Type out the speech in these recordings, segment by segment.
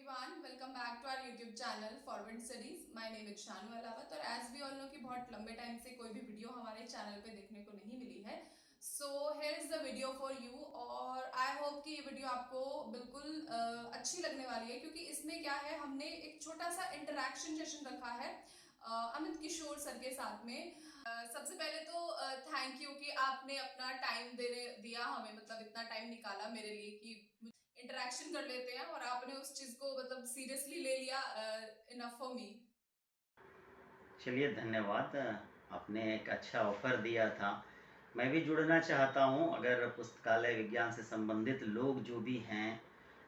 everyone, welcome back to our YouTube channel Forward Studies. My name is Shanu Ahlawat और as we all know कि बहुत लंबे time से कोई भी वीडियो हमारे चैनल पे देखने को नहीं मिली है. So here is the video for you और I hope कि ये वीडियो आपको बिल्कुल अच्छी लगने वाली है क्योंकि इसमें क्या है, हमने एक छोटा सा इंटरेक्शन सेशन रखा है अमित किशोर सर के साथ में. सबसे पहले तो थैंक यू कि आपने अपना टाइम देने दिया हमें, मतलब इतना टाइम निकाला मेरे लिए कि इंटरेक्शन कर लेते हैं और आपने उस चीज को मतलब सीरियसली ले लिया. Enough for me. चलिए धन्यवाद। आपने एक अच्छा ऑफ़र दिया था। मैं भी जुड़ना चाहता हूँ, अगर पुस्तकालय विज्ञान से संबंधित लोग जो भी हैं,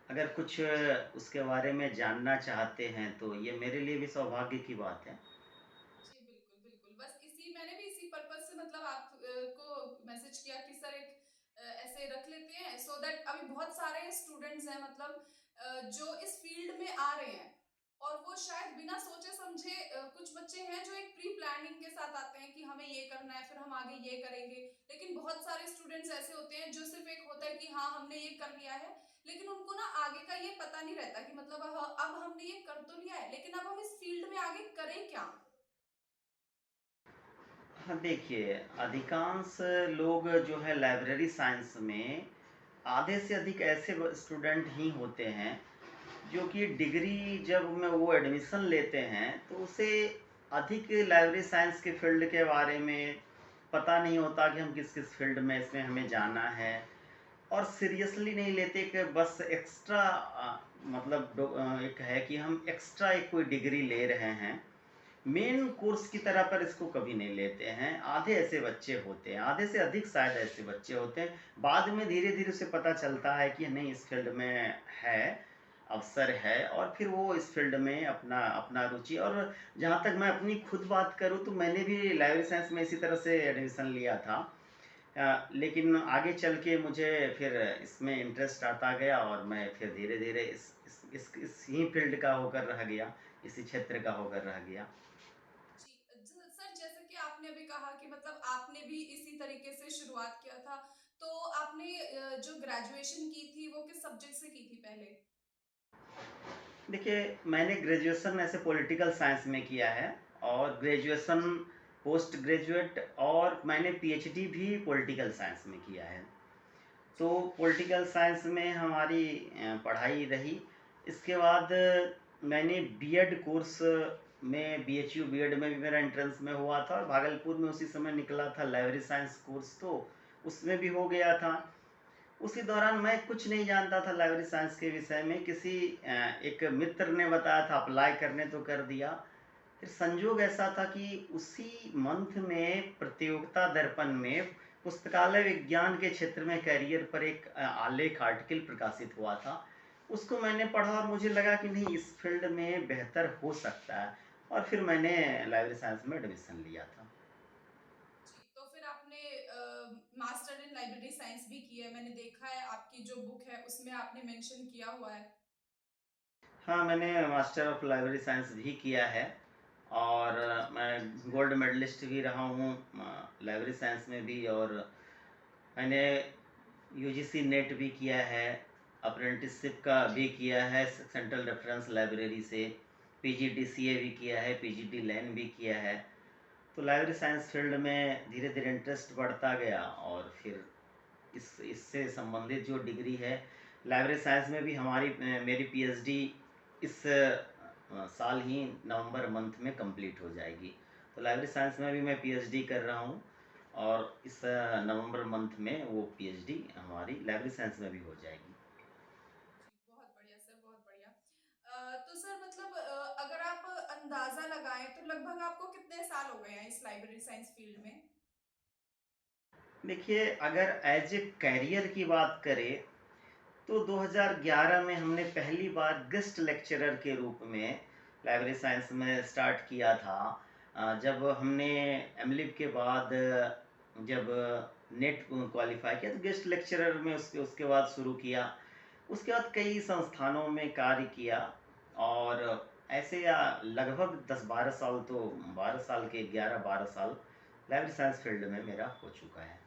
अगर कुछ उसके बारे में जानना चाहते हैं, तो ये मेरे लिए भी सौभाग्य की बात है। जी बिल्कुल बिल्कुल, बस इसी मैंने भी इसी पर्पज से मतलब आप को मैसेज किया कि सर एक ऐसे रख लेते हैं सो दैट अभी बहुत सारे स्टूडेंट्स हैं मतलब जो इस फील्ड में आ रहे हैं और वो शायद बिना सोचे समझे कुछ बच्चे हैं जो एक प्री प्लानिंग के साथ आते हैं कि हमें ये करना है फिर हम आगे ये करेंगे. लेकिन बहुत सारे स्टूडेंट्स ऐसे होते हैं जो सिर्फ एक होता है कि हाँ हमने ये कर लिया है, लेकिन उनको ना आगे का ये पता नहीं रहता कि मतलब अब हमने ये कर तो लिया है लेकिन अब हम इस फील्ड में आगे करें क्या. हाँ, देखिए, अधिकांश लोग जो है लाइब्रेरी साइंस में आधे से अधिक ऐसे स्टूडेंट ही होते हैं जो कि डिग्री जब में वो एडमिशन लेते हैं तो उसे अधिक लाइब्रेरी साइंस के फील्ड के बारे में पता नहीं होता कि हम किस किस फील्ड में इसमें हमें जाना है, और सीरियसली नहीं लेते कि बस एक्स्ट्रा मतलब एक है कि हम एक्स्ट्रा एक कोई डिग्री ले रहे हैं, मेन जी कोर्स की तरह पर इसको कभी नहीं लेते हैं। आधे ऐसे बच्चे होते हैं, आधे से अधिक शायद ऐसे बच्चे होते हैं। बाद में धीरे धीरे उसे पता चलता है कि नहीं, इस फील्ड में है, अवसर है, और फिर वो इस फील्ड में अपना अपना रुचि। और जहाँ तक मैं अपनी खुद बात करूँ तो मैंने भी लाइब्रेरी साइंस में इसी तरह से एडमिशन लिया था। लेकिन आगे चल के मुझे फिर इसमें इंटरेस्ट आता गया और मैं फिर धीरे धीरे इस ही फील्ड का होकर रह गया, इसी क्षेत्र का होकर रह गया। जी सर, जैसे कि आपने अभी कहा कि मतलब आपने भी इसी तरीके से शुरुआत किया था, तो आपने जो ग्रेजुएशन की थी वो किस सब्जेक्ट से की थी पहले. देखिए, मैंने ग्रेजुएशन ऐसे पॉलिटिकल साइंस में किया है, और ग्रेजुएशन पोस्ट ग्रेजुएट, और मैंने पीएचडी भी पॉलिटिकल साइंस में किया है। तो जी पॉलिटिकल साइंस में हमारी पढ़ाई रही। इसके बाद मैंने बीएड कोर्स में, बीएचयू बीएड में भी मेरा एंट्रेंस में हुआ था, और भागलपुर में उसी समय निकला था लाइब्रेरी साइंस कोर्स, तो उसमें भी हो गया था। उसी दौरान मैं कुछ नहीं जानता था लाइब्रेरी साइंस के विषय में, किसी एक मित्र ने बताया था, अप्लाई करने तो कर दिया। फिर संजोग ऐसा था कि उसी मंथ में प्रतियोगिता दर्पण में पुस्तकालय विज्ञान के क्षेत्र में करियर पर एक आलेख आर्टिकल प्रकाशित हुआ था। उसको मैंने पढ़ा और मुझे लगा कि नहीं, इस फील्ड में बेहतर हो सकता है, और फिर मैंने लाइब्रेरी साइंस में एडमिशन लिया था। जी, तो फिर आपने मास्टर इन लाइब्रेरी साइंस भी किया है, मैंने देखा है आपकी जो बुक है उसमें आपने मेंशन किया हुआ है. हाँ, मैंने मास्टर ऑफ लाइब्रेरी साइंस भी किया है, और जी जी मैं गोल्ड मेडलिस्ट भी रहा हूँ लाइब्रेरी साइंस में भी। और मैंने यूजीसी नेट भी किया है, अप्रेंटिसशिप का भी किया है सेंट्रल रेफरेंस लाइब्रेरी से, पीजीडीसीए भी किया है, पीजीडी लैन भी किया है। तो लाइब्रेरी साइंस फील्ड में धीरे धीरे इंटरेस्ट बढ़ता गया, और फिर इससे संबंधित जो डिग्री है लाइब्रेरी साइंस में भी, मेरी पीएचडी इस साल ही नवंबर मंथ में कंप्लीट हो जाएगी। तो लाइब्रेरी साइंस में भी मैं पीएचडी कर रहा हूँ, और इस नवंबर मंथ में वो पीएचडी हमारी लाइब्रेरी साइंस में भी हो जाएगी। जी, बहुत बढ़िया सर, बहुत बढ़िया. तो सर मतलब अगर आप अंदाजा लगाएं तो लगभग आपको कितने साल हो गए हैं इस लाइब्रेरी साइंस फील्ड में. देखिए, अगर एज ए कैरियर की बात करें तो 2011 में हमने पहली बार गेस्ट लेक्चरर के रूप में लाइब्रेरी साइंस में स्टार्ट किया था। जब हमने एमलिब के बाद जब नेट क्वालिफाई किया तो गेस्ट लेक्चरर में उसके उसके बाद शुरू किया। उसके बाद कई संस्थानों में कार्य किया, और ऐसे या लगभग 10-12 साल, तो 12 साल के 11-12 साल लाइब्रेरी साइंस फील्ड में मेरा हो चुका है।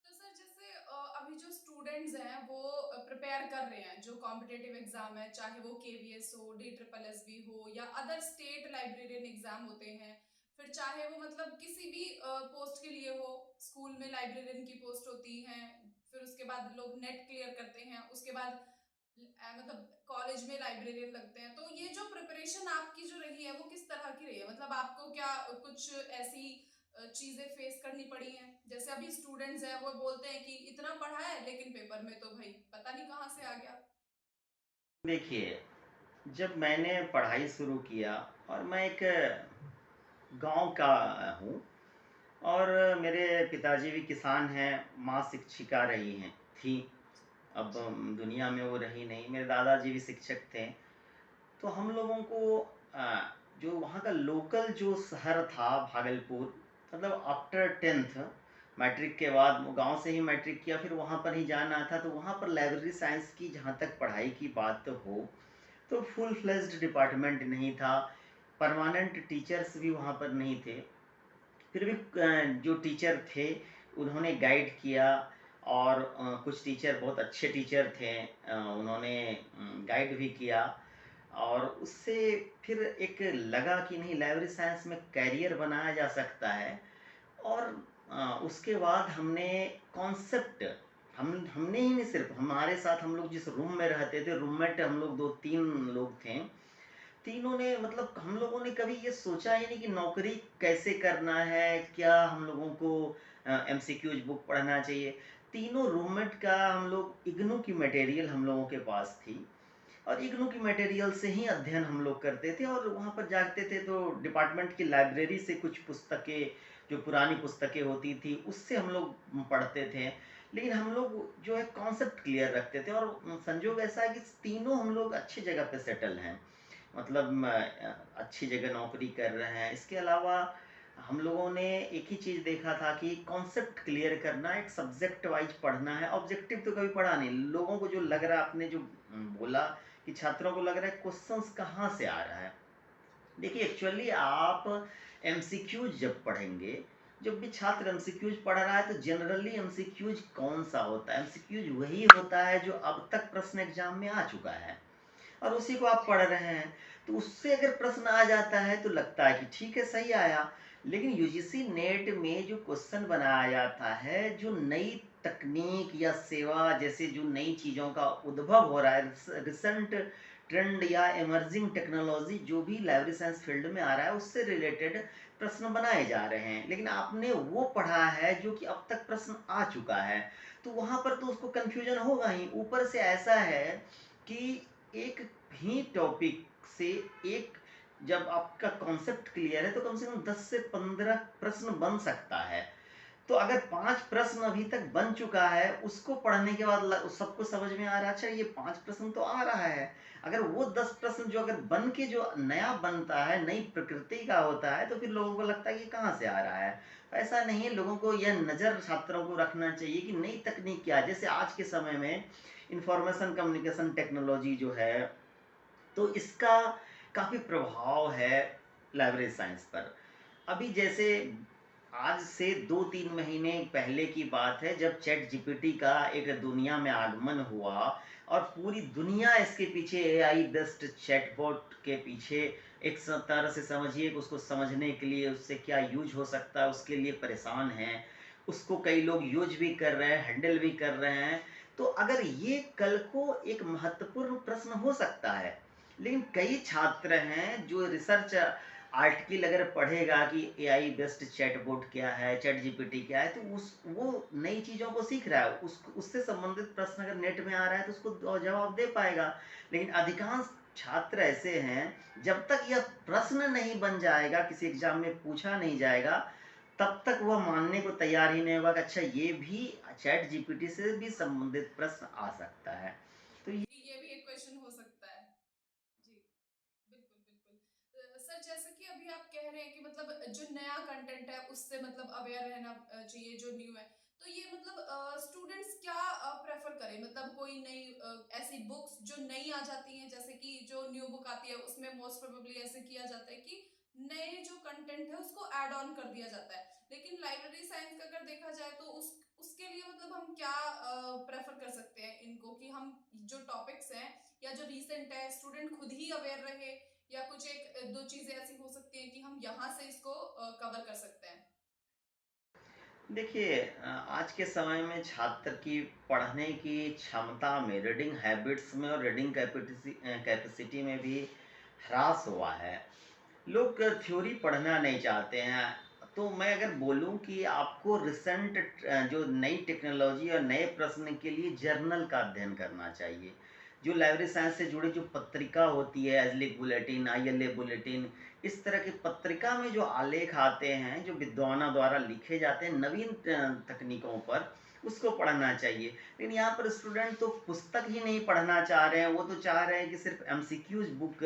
जी, तो सर जैसे अभी जो स्टूडेंट्स हैं वो प्रिपेयर कर रहे हैं जो कॉम्पिटेटिव एग्जाम है, चाहे वो केवीएस हो, डी ट्रिपल एस बी हो, या अदर स्टेट लाइब्रेरियन एग्जाम होते हैं, फिर चाहे वो मतलब किसी भी पोस्ट के लिए हो, स्कूल में लाइब्रेरियन की पोस्ट होती है, फिर उसके बाद लोग नेट क्लियर करते हैं, उसके बाद मतलब कॉलेज में लाइब्रेरियन लगते हैं। तो ये जो प्रिपरेशन आपकी जो रही है वो किस तरह की रही है? मतलब आपको क्या कुछ ऐसी चीजें फेस करनी पड़ी हैं? जैसे अभी स्टूडेंट्स हैं वो बोलते हैं कि इतना पढ़ा है लेकिन पेपर में तो भाई पता नहीं कहाँ से आ गया। देखिए, जब मैंने पढ़ाई शुरू किया और मैं एक गाँव का हूँ और मेरे पिताजी भी किसान हैं, माँ शिक्षिका रही हैं थीं, अब दुनिया में वो रही नहीं। मेरे दादाजी भी शिक्षक थे। तो हम लोगों को जो वहाँ का लोकल जो शहर था भागलपुर, मतलब आफ्टर 10th मैट्रिक के बाद वो गाँव से ही मैट्रिक किया, फिर वहाँ पर ही जाना था। तो वहाँ पर लाइब्रेरी साइंस की जहाँ तक पढ़ाई की बात हो, तो फुल फ्लेज्ड डिपार्टमेंट नहीं था, परमानेंट टीचर्स भी वहाँ पर नहीं थे। फिर भी जो टीचर थे उन्होंने गाइड किया और कुछ टीचर बहुत अच्छे टीचर थे, उन्होंने गाइड भी किया और उससे फिर एक लगा कि नहीं, लाइब्रेरी साइंस में करियर बनाया जा सकता है। और उसके बाद हमने कॉन्सेप्ट, हमने ही नहीं, सिर्फ हमारे साथ हम लोग जिस रूम में रहते थे, रूममेट हम लोग 2-3 लोग थे, तीनों ने, मतलब हम लोगों ने कभी ये सोचा ही नहीं कि नौकरी कैसे करना है, क्या हम लोगों को एमसीक्यूज बुक पढ़ना चाहिए। तीनों रूममेट का हम लोग इग्नू की मटेरियल हम लोगों के पास थी और इग्नू की मटेरियल से ही अध्ययन हम लोग करते थे और वहाँ पर जाते थे तो डिपार्टमेंट की लाइब्रेरी से कुछ पुस्तकें, जो पुरानी पुस्तकें होती थी, उससे हम लोग पढ़ते थे। लेकिन हम लोग जो है कॉन्सेप्ट क्लियर रखते थे और संजोग ऐसा है कि तीनों हम लोग अच्छी जगह पे सेटल हैं, मतलब अच्छी जगह नौकरी कर रहे हैं। इसके अलावा हम लोगों ने एक ही चीज़ देखा था कि कॉन्सेप्ट क्लियर करना, एक सब्जेक्ट वाइज पढ़ना है। ऑब्जेक्टिव तो कभी पढ़ा नहीं। लोगों को जो लग रहा है, आपने जो बोला कि छात्रों को लग रहा है क्वेश्चंस कहाँ से आ रहा है। देखिए, एक्चुअली आप एमसीक्यूज जब पढ़ेंगे, जब भी छात्र एमसीक्यूज पढ़ रहा है, तो जनरली एमसीक्यूज कौन सा होता है? एमसीक्यूज वही होता है जो अब तक प्रश्न एग्जाम में आ चुका है और उसी को आप जी। पढ़ रहे हैं। तो उससे अगर प्रश्न आ जाता है तो लगता है कि ठीक है, सही आया। लेकिन यूजीसी नेट में जो क्वेश्चन बनाया जाता है, जो नई तकनीक या सेवा जैसे जो नई चीज़ों का उद्भव हो रहा है, रिसेंट ट्रेंड या इमर्जिंग टेक्नोलॉजी जो भी लाइब्रेरी साइंस फील्ड में आ रहा है, उससे रिलेटेड प्रश्न बनाए जा रहे हैं। लेकिन आपने वो पढ़ा है जो कि अब तक प्रश्न आ चुका है, तो वहाँ पर तो उसको कन्फ्यूजन होगा ही। ऊपर से ऐसा है कि एक ही टॉपिक से, एक, जब आपका कॉन्सेप्ट क्लियर है तो कम से कम 10 से 15 प्रश्न बन सकता है। तो अगर 5 प्रश्न अभी तक बन चुका है, उसको पढ़ने के बाद सबको समझ में आ रहा है, अच्छा ये 5 प्रश्न तो आ रहा है। अगर वो 10 प्रश्न जो अगर बन के जो नया बनता है, नई प्रकृति का होता है, तो फिर लोगों को लगता है कि कहाँ से आ रहा है। तो ऐसा नहीं है, लोगों को यह नज़र छात्रों को रखना चाहिए कि नई तकनीक क्या है। जैसे आज के समय में इंफॉर्मेशन कम्युनिकेशन टेक्नोलॉजी जो है, तो इसका काफ़ी प्रभाव है लाइब्रेरी साइंस पर। अभी जैसे आज से 2-3 महीने पहले की बात है, जब चैट जीपीटी का एक दुनिया में आगमन हुआ और पूरी दुनिया इसके पीछे, एआई बेस्ड चैटबॉट के पीछे, एक तरह से समझिए कि उसको समझने के लिए उससे क्या यूज हो सकता है उसके लिए परेशान हैं। उसको कई लोग यूज भी कर रहे हैं, हैंडल भी कर रहे हैं। तो अगर ये कल को एक महत्वपूर्ण प्रश्न हो सकता है, लेकिन कई छात्र हैं जो रिसर्च आर्टिकल अगर पढ़ेगा कि एआई बेस्ड चैटबॉट क्या है, चैट जीपीटी क्या है, तो उस वो नई चीज़ों को सीख रहा है, उससे संबंधित प्रश्न अगर नेट में आ रहा है तो उसको जवाब दे पाएगा। लेकिन अधिकांश छात्र ऐसे हैं, जब तक यह प्रश्न नहीं बन जाएगा, किसी एग्जाम में पूछा नहीं जाएगा, तब तक वह मानने को तैयार ही नहीं होगा कि अच्छा, ये भी चैट जीपीटी से भी संबंधित प्रश्न आ सकता है। तो कि ये भी एक क्वेश्चन हो सकता है। जी, बिल्कुल, बिल्कुल। सर जैसे कि अभी आप कह रहे हैं कि मतलब जो नया कंटेंट है उससे मतलब अवेयर रहना चाहिए जो न्यू है। तो ये मतलब स्टूडेंट्स क्या प्रेफर करें? मतलब कोई नई ऐसी बुक्स जो नई आ जाती हैं, जैसे कि जो न्यू बुक आती है उसमें मोस्ट प्रोबेबली ऐसे किया जाता है कि नए जो कंटेंट है उसको ऐड ऑन कर दिया जाता है। लेकिन लाइब्रेरी साइंस का अगर देखा जाए तो उसके लिए मतलब हम क्या प्रेफर कर सकते हैं इनको कि हम जो टॉपिक्स हैं या जो रीसेंट है स्टूडेंट खुद ही अवेयर रहे, या कुछ एक दो चीजें ऐसी हो सकती हैं कि हम यहाँ से इसको कवर कर सकते हैं। देखिए आज के समय में छात्र की पढ़ने की क्षमता में, रीडिंग हैबिट्स में और रीडिंग कैपेसिटी में भी ह्रास हुआ है। लोग थ्योरी पढ़ना नहीं चाहते हैं। तो मैं अगर बोलूँ कि आपको रिसेंट जो नई टेक्नोलॉजी और नए प्रश्न के लिए जर्नल का अध्ययन करना चाहिए। जो लाइब्रेरी साइंस से जुड़ी जो पत्रिका होती है, एजलिक बुलेटिन, आईएलए बुलेटिन, इस तरह की पत्रिका में जो आलेख आते हैं, जो विद्वानों द्वारा लिखे जाते हैं नवीन तकनीकों पर, उसको पढ़ना चाहिए। लेकिन यहाँ पर स्टूडेंट तो पुस्तक ही नहीं पढ़ना चाह रहे हैं, वो तो चाह रहे हैं कि सिर्फ एमसीक्यूज बुक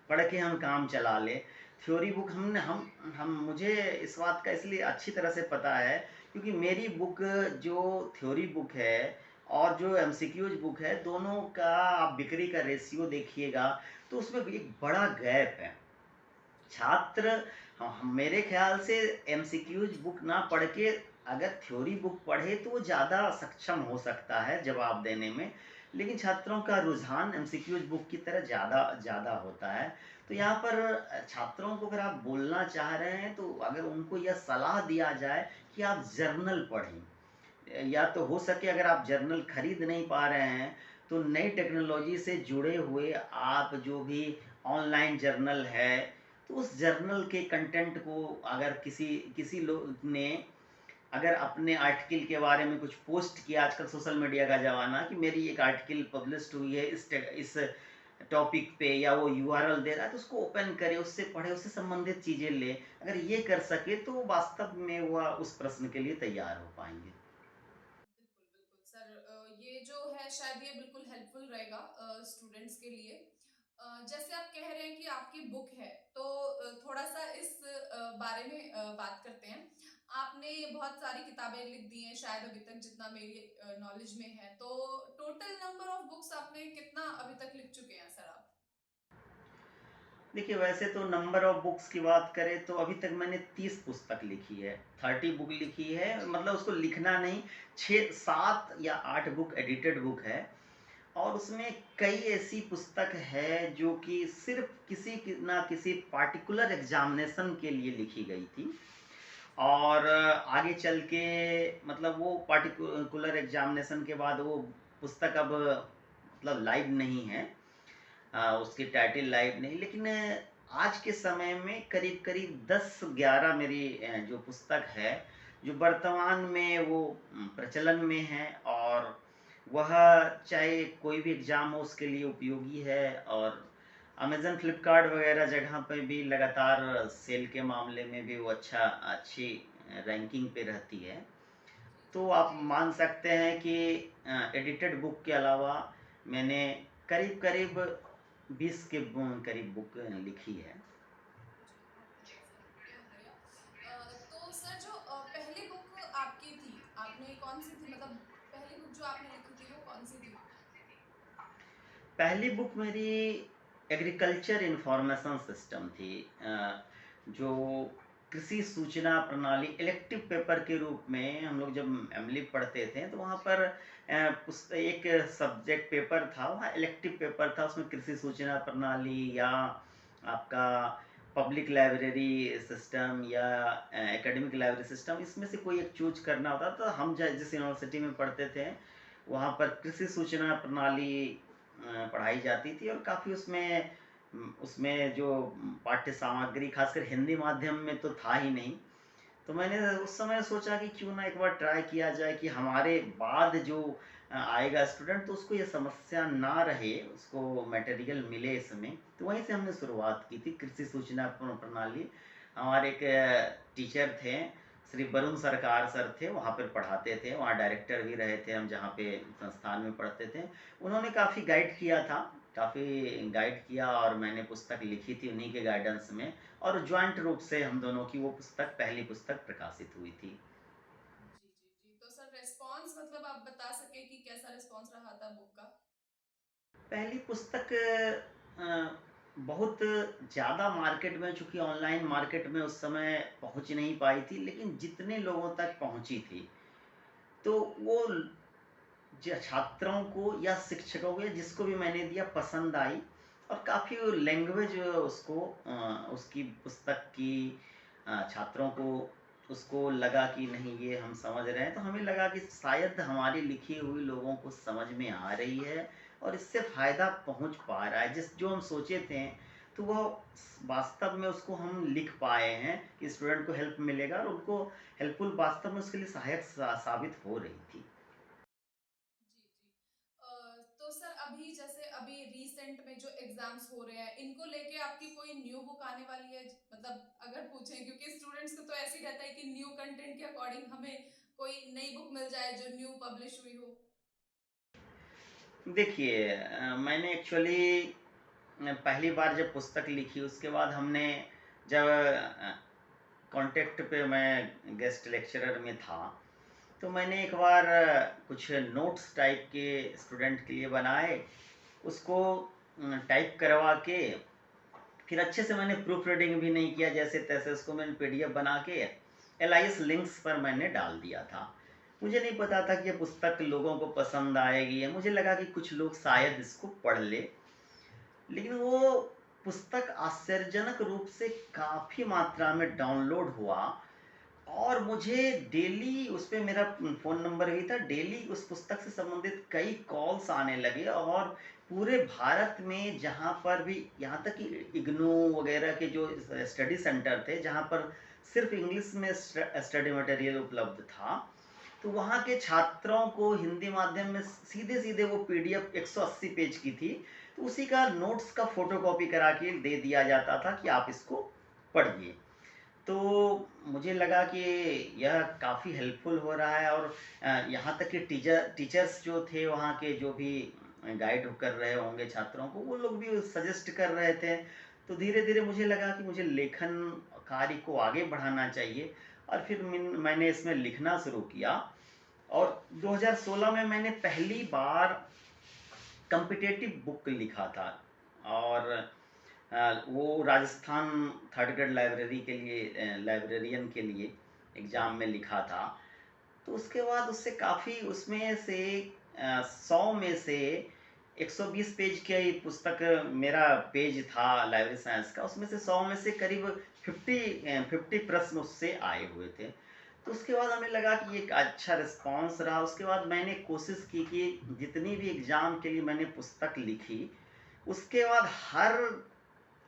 पढ़ के हम काम चला लें। थ्योरी बुक हमने हम मुझे इस बात का इसलिए अच्छी तरह से पता है, क्योंकि मेरी बुक जो थ्योरी बुक है और जो एमसीक्यूज बुक है, दोनों का आप बिक्री का रेशियो देखिएगा तो उसमें एक बड़ा गैप है। छात्र मेरे ख्याल से एमसीक्यूज बुक ना पढ़ के अगर थ्योरी बुक पढ़े तो वो ज़्यादा सक्षम हो सकता है जवाब देने में। लेकिन छात्रों का रुझान एमसीक्यूज बुक की तरह ज़्यादा ज़्यादा होता है। तो यहाँ पर छात्रों को अगर आप बोलना चाह रहे हैं तो अगर उनको यह सलाह दिया जाए कि आप जर्नल पढ़ें, या तो हो सके अगर आप जर्नल खरीद नहीं पा रहे हैं तो नई टेक्नोलॉजी से जुड़े हुए आप जो भी ऑनलाइन जर्नल है, तो उस जर्नल के कंटेंट को अगर किसी किसी लोग ने अगर अपने आर्टिकल के बारे में कुछ पोस्ट किया, आजकल सोशल मीडिया का ज़माना कि मेरी एक आर्टिकल पब्लिश हुई है इस टॉपिक पे, या वो यूआरएल दे रहा है तो उसको ओपन करे, उससे पढ़े, उससे संबंधित चीज़ें ले। अगर ये कर सके तो वास्तव में वह उस प्रश्न के लिए तैयार हो पाएंगे। बिल्कुल, बिल्कुल सर, ये जो है शायद ये बिल्कुल हेल्पफुल रहेगा स्टूडेंट्स के लिए। जैसे आप कह रहे हैं कि आपकी बुक है, तो थोड़ा-सा इस बारे में बात करते हैं। आपने बहुत सारी किताबें लिख दी हैं शायद अभी तक, जितना मेरी नॉलेज में है। तो टोटल नंबर ऑफ बुक्स आपने कितना अभी तक लिख चुके हैं सर आप? देखिए वैसे तो नंबर ऑफ बुक्स की बात करें तो अभी तक मैंने 30 पुस्तक लिखी है, 30 बुक लिखी है, मतलब उसको लिखना नहीं, 6 7 या 8 बुक एडिटेड बुक है। और उसमें कई ऐसी पुस्तक है जो कि सिर्फ ना किसी पार्टिकुलर एग्जामिनेशन के लिए लिखी गई थी, और आगे चल के मतलब वो पार्टिकुलर एग्जामिनेशन के बाद वो पुस्तक अब मतलब लाइव नहीं है, उसकी टाइटल लाइव नहीं, लेकिन आज के समय में करीब करीब 10 11 मेरी जो पुस्तक है, जो वर्तमान में वो प्रचलन में है, और वह चाहे कोई भी एग्ज़ाम हो उसके लिए उपयोगी है। और अमेज़न फ्लिपकार्ट वगैरह जगह पे भी लगातार सेल के मामले में भी वो अच्छी रैंकिंग पे रहती है। जी, जी। तो आप मान सकते हैं कि एडिटेड बुक के अलावा मैंने करीब करीब 20 के करीब बुक लिखी है। जी, बहुत बढ़िया सर, बहुत बढ़िया। तो सर जो पहली बुक आपकी थी, आपने कौन-सी थी, मतलब पहली बुक जो आपने लिखी थी वो कौन-सी थी? पहली बुक मेरी एग्रीकल्चर इंफॉर्मेशन सिस्टम थी, जो कृषि सूचना प्रणाली इलेक्टिव पेपर के रूप में हम लोग जब एमली पढ़ते थे तो वहाँ पर एक सब्जेक्ट पेपर था, वहाँ इलेक्टिव पेपर था, उसमें कृषि सूचना प्रणाली या आपका पब्लिक लाइब्रेरी सिस्टम या एकेडमिक लाइब्रेरी सिस्टम, इसमें से कोई एक चूज करना होता था। तो हम जिस यूनिवर्सिटी में पढ़ते थे वहाँ पर कृषि सूचना प्रणाली पढ़ाई जाती थी, और काफ़ी उसमें उसमें जो पाठ्य सामग्री खासकर हिंदी माध्यम में तो था ही नहीं। तो मैंने उस समय सोचा कि क्यों ना एक बार ट्राई किया जाए कि हमारे बाद जो आएगा स्टूडेंट तो उसको ये समस्या ना रहे, उसको मटेरियल मिले इसमें। तो वहीं से हमने शुरुआत की थी कृषि सूचना प्रणाली। हमारे एक टीचर थे, श्री वरुण सरकार सर थे, वहाँ पर पढ़ाते थे, वहाँ डायरेक्टर भी रहे थे हम जहाँ पे संस्थान में पढ़ते थे। उन्होंने काफ़ी गाइड किया था, काफ़ी गाइड किया, और मैंने पुस्तक लिखी थी उन्हीं के गाइडेंस में, और ज्वाइंट रूप से हम दोनों की वो पुस्तक, पहली पुस्तक प्रकाशित हुई थी। जी, जी, जी। तो सर रिस्पॉन्स, मतलब आप बता सके कि कैसा रिस्पॉन्स रहा था बुक का? पहली पुस्तक बहुत ज़्यादा मार्केट में, चूँकि ऑनलाइन मार्केट में उस समय पहुँच नहीं पाई थी, लेकिन जितने लोगों तक पहुँची थी तो वो छात्रों को या शिक्षकों को या जिसको भी मैंने दिया पसंद आई, और काफ़ी वो लैंग्वेज उसको उसकी पुस्तक की छात्रों को उसको लगा कि नहीं ये हम समझ रहे हैं, तो हमें लगा कि शायद हमारी लिखी हुई लोगों को समझ में आ रही है और इससे फ़ायदा पहुंच पा रहा है, जिस जो हम सोचे थे तो वो वास्तव में उसको हम लिख पाए हैं कि स्टूडेंट को हेल्प मिलेगा, और उनको हेल्पफुल वास्तव में उसके लिए सहायक साबित हो रही थी। जी, जी। तो सर अभी जैसे अभी रिसेंट में जो एग्ज़ाम्स हो रहे हैं, इनको लेके आपकी कोई न्यू बुक आने वाली है? मतलब अगर पूछें, क्योंकि स्टूडेंट्स को तो ऐसे ही रहता है कि न्यू कंटेंट के अकॉर्डिंग हमें कोई नई बुक मिल जाए जो न्यू पब्लिश हुई हो। देखिए मैंने एक्चुअली पहली बार जब पुस्तक लिखी उसके बाद हमने जब कॉन्टेक्ट पे मैं गेस्ट लेक्चरर में था, तो मैंने एक बार कुछ नोट्स टाइप के स्टूडेंट के लिए बनाए, उसको टाइप करवा के फिर अच्छे से मैंने प्रूफ रीडिंग भी नहीं किया, जैसे तैसे उसको मैंने पीडीएफ बना के एलआईएस लिंक्स पर मैंने डाल दिया था। मुझे नहीं पता था कि ये पुस्तक लोगों को पसंद आएगी, या मुझे लगा कि कुछ लोग शायद इसको पढ़ ले, लेकिन वो पुस्तक आश्चर्यजनक रूप से काफ़ी मात्रा में डाउनलोड हुआ, और मुझे डेली उस पे मेरा फ़ोन नंबर भी था, डेली उस पुस्तक से संबंधित कई कॉल्स आने लगे, और पूरे भारत में जहाँ पर भी, यहाँ तक कि इग्नू वगैरह के जो स्टडी सेंटर थे, जहाँ पर सिर्फ़ इंग्लिश में स्टडी मटेरियल उपलब्ध था, तो वहाँ के छात्रों को हिंदी माध्यम में सीधे-सीधे वो पीडीएफ 180 पेज की थी, तो उसी का नोट्स का फ़ोटोकॉपी करा के दे दिया जाता था कि आप इसको पढ़िए। तो मुझे लगा कि यह काफ़ी हेल्पफुल हो रहा है, और यहाँ तक कि टीचर्स जो थे वहाँ के, जो भी गाइड कर रहे होंगे छात्रों को, वो लोग भी सजेस्ट कर रहे थे। तो धीरे-धीरे मुझे लगा कि मुझे लेखन कार्य को आगे बढ़ाना चाहिए, और फिर मैंने इसमें लिखना शुरू किया, और 2016 में मैंने पहली बार कॉम्पिटिटिव बुक लिखा था, और वो राजस्थान थर्ड ग्रेड लाइब्रेरी के लिए, लाइब्रेरियन के लिए एग्ज़ाम में लिखा था। तो उसके बाद उससे काफ़ी, उसमें से 100 में से 120 पेज की पुस्तक मेरा पेज था लाइब्रेरी साइंस का, उसमें से 100 में से करीब 50 प्रश्न उससे आए हुए थे। तो उसके बाद हमें लगा कि ये एक अच्छा रिस्पॉन्स रहा। उसके बाद मैंने कोशिश की कि जितनी भी एग्ज़ाम के लिए मैंने पुस्तक लिखी, उसके बाद हर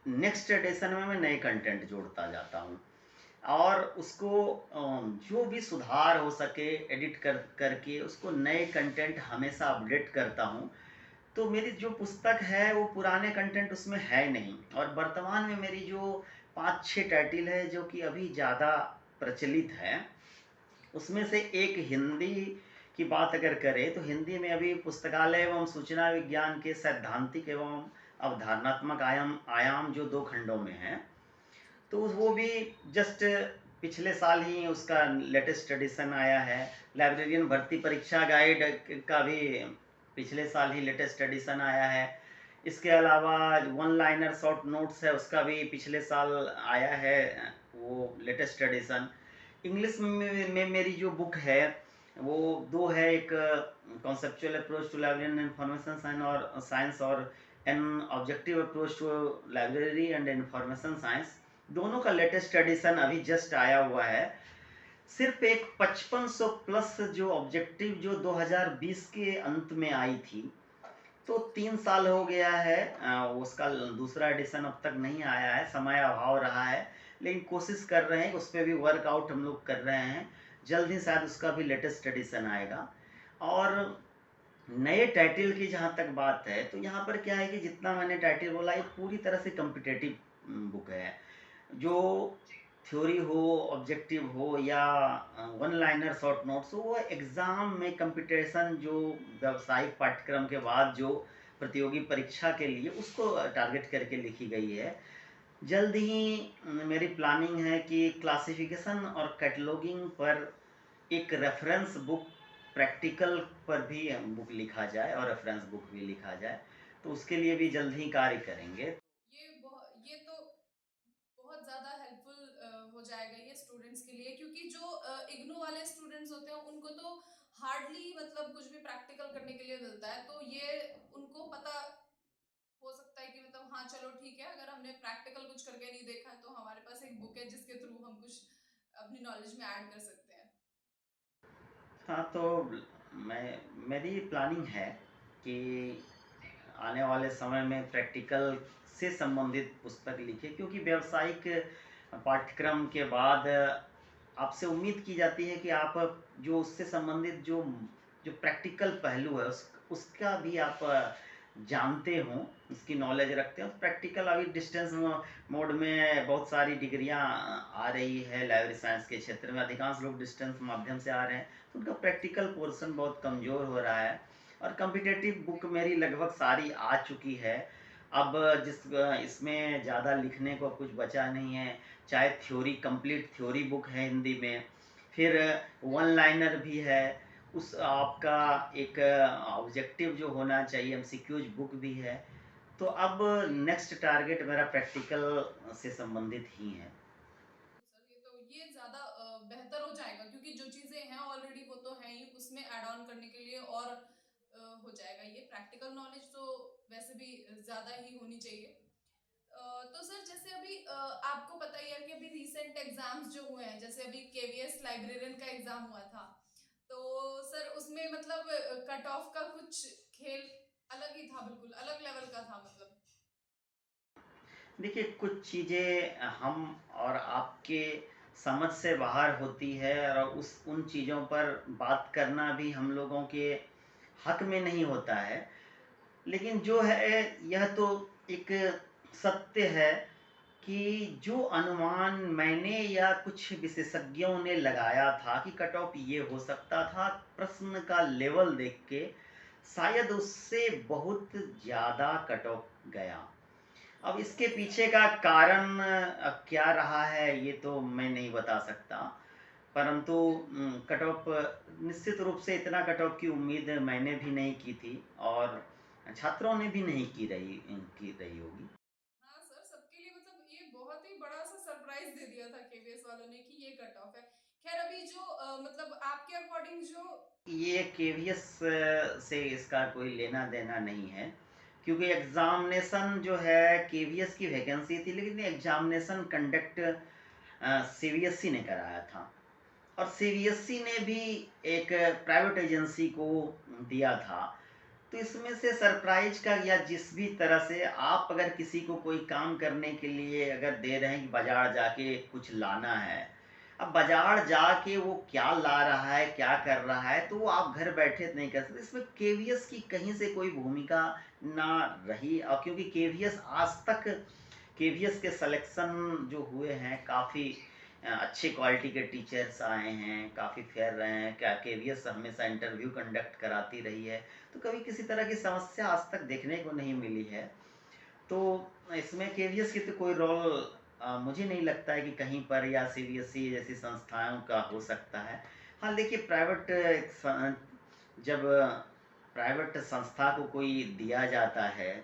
नेक्स्ट एडिशन में मैं नए कंटेंट जोड़ता जाता हूँ, और उसको जो भी सुधार हो सके एडिट करके उसको नए कंटेंट हमेशा अपडेट करता हूँ। तो मेरी जो पुस्तक है वो पुराने कंटेंट उसमें है नहीं, और वर्तमान में मेरी जो 5-6 टाइटल है जो कि अभी ज़्यादा प्रचलित है, उसमें से एक हिंदी की बात अगर करें तो हिंदी में अभी पुस्तकालय एवं सूचना विज्ञान के सैद्धांतिक एवं अवधारणात्मक आयाम आयाम जो 2 खंडों में है, तो वो भी जस्ट पिछले साल ही उसका लेटेस्ट एडिशन आया है। लाइब्रेरियन भर्ती परीक्षा गाइड का भी पिछले साल ही लेटेस्ट एडिशन आया है। इसके अलावा वन लाइनर शॉर्ट नोट्स है, उसका भी पिछले साल आया है वो लेटेस्ट एडिशन। इंग्लिश में मेरी जो बुक है वो दो है, एक conceptual approach to library information science, और an objective approach to library and information science, दोनों का लेटेस्ट एडिशन अभी जस्ट आया हुआ है। सिर्फ एक 5500 प्लस जो ऑब्जेक्टिव जो 2020 के अंत में आई थी, तो 3 साल हो गया है, उसका दूसरा एडिशन अब तक नहीं आया है, समय अभाव रहा है, लेकिन कोशिश कर रहे हैं, उस पर भी वर्कआउट हम लोग कर रहे हैं। जल्द ही शायद उसका भी लेटेस्ट एडिशन आएगा। और नए टाइटल की जहाँ तक बात है, तो यहाँ पर क्या है कि जितना मैंने टाइटल बोला ये पूरी तरह से कॉम्पिटिटिव बुक है। जो थ्योरी हो, ऑब्जेक्टिव हो, या वन लाइनर शॉर्ट नोट्स हो, वो एग्ज़ाम में कंपटीशन जो व्यावसायिक पाठ्यक्रम के बाद जो प्रतियोगी परीक्षा के लिए उसको टारगेट करके लिखी गई है। जल्द ही मेरी प्लानिंग है कि क्लासिफिकेशन और कैटलॉगिंग पर एक रेफरेंस बुक, प्रैक्टिकल पर भी बुक लिखा जाए और रेफरेंस बुक भी लिखा जाए, तो उसके लिए भी जल्द ही कार्य करेंगे। ये तो बहुत ज़्यादा हेल्पफुल हो जाएगा ये स्टूडेंट्स के लिए, क्योंकि जो इग्नू वाले स्टूडेंट्स होते हैं उनको तो हार्डली मतलब कुछ भी प्रैक्टिकल करने के लिए मिलता है, तो ये उनको पता हो सकता है कि मतलब हाँ चलो ठीक है, अगर हमने प्रैक्टिकल कुछ करके नहीं देखा है तो हमारे पास एक बुक है जिसके थ्रू हम कुछ अपनी नॉलेज में ऐड कर सकते हैं। हाँ, तो मेरी प्लानिंग है कि आने वाले समय में प्रैक्टिकल से संबंधित पुस्तक लिखें, क्योंकि व्यावसायिक पाठ्यक्रम के बाद आपसे उम्मीद की जाती है कि आप जो उससे संबंधित जो जो प्रैक्टिकल पहलू है उसका भी आप जानते हों, उसकी नॉलेज रखते हो। प्रैक्टिकल अभी डिस्टेंस मोड में बहुत सारी डिग्रियां आ रही है लाइब्रेरी साइंस के क्षेत्र में, अधिकांश लोग डिस्टेंस माध्यम से आ रहे हैं, तो उनका प्रैक्टिकल पोर्शन बहुत कमज़ोर हो रहा है। और कम्पिटेटिव बुक मेरी लगभग सारी आ चुकी है। अब जिस इसमें ज़्यादा लिखने को कुछ बचा नहीं है, चाहे थ्योरी कंप्लीट थ्योरी बुक है हिंदी में, फिर वन लाइनर भी है, उस आपका एक ऑब्जेक्टिव जो होना चाहिए एमसीक्यूज बुक भी है। तो अब नेक्स्ट टारगेट मेरा प्रैक्टिकल से संबंधित ही है। सर ये ज्यादा बेहतर हो जाएगा, क्योंकि जो चीजें हैं ऑलरेडी वो तो है ही, उसमें ऐड ऑन करने के लिए और हो जाएगा। ये प्रैक्टिकल नॉलेज तो वैसे भी ज्यादा ही होनी चाहिए। तो सर जैसे अभी आपको पता ही है कि अभी रीसेंट एग्जाम्स जो हुए हैं, जैसे अभी केवीएस लाइब्रेरियन का एग्जाम हुआ था, तो सर उसमें मतलब कट ऑफ का कुछ खेल अलग ही था, बिल्कुल अलग लेवल का था मतलब। देखिए, कुछ चीज़ें हम और आपके समझ से बाहर होती है, और उस उन चीज़ों पर बात करना भी हम लोगों के हक में नहीं होता है। लेकिन जो है, यह तो एक सत्य है कि जो अनुमान मैंने या कुछ विशेषज्ञों ने लगाया था कि कट ऑफ ये हो सकता था, प्रश्न का लेवल देख के शायद उससे बहुत ज़्यादा कट ऑफ गया। अब इसके वही सर। पीछे का कारण क्या रहा है ये तो मैं नहीं बता सकता, परंतु कट ऑफ निश्चित रूप से इतना कट ऑफ की उम्मीद मैंने भी नहीं की थी, और छात्रों ने भी नहीं की रही होगी। हाँ सर, सबके लिए मतलब ये बहुत ही बड़ा सा सरप्राइज दे दिया था केवीएस वालों ने कि ये कट ऑफ है। खैर अभी जो मतलब आपके अकॉर्डिंग जो। ये केवीएस से इसका कोई लेना देना नहीं है, क्योंकि एग्जामिनेशन जो है केवीएस की वैकेंसी थी, लेकिन एग्जामिनेशन कंडक्ट सीबीएसई ने कराया था, और सीबीएसई ने भी एक प्राइवेट एजेंसी को दिया था। तो इसमें से सरप्राइज का, या जिस भी तरह से आप अगर किसी को कोई काम करने के लिए अगर दे रहे हैं कि बाजार जाके कुछ लाना है, अब बाजार जाके वो क्या ला रहा है, क्या कर रहा है, तो वो आप घर बैठे नहीं कर सकते। इसमें केवीएस की कहीं से कोई भूमिका ना रही, और क्योंकि केवीएस आज तक केवीएस के सिलेक्शन जो हुए हैं, काफ़ी अच्छी क्वालिटी के टीचर्स आए हैं, काफ़ी फेयर रहे हैं, क्या केवीएस हमेशा इंटरव्यू कंडक्ट कराती रही है, तो कभी किसी तरह की समस्या आज तक देखने को नहीं मिली है। तो इसमें केवीएस की तो कोई रोल मुझे नहीं लगता है कि कहीं पर, या सीबीएसई जैसी संस्थाओं का हो सकता है। हाँ, देखिए, जब प्राइवेट संस्था को कोई दिया जाता है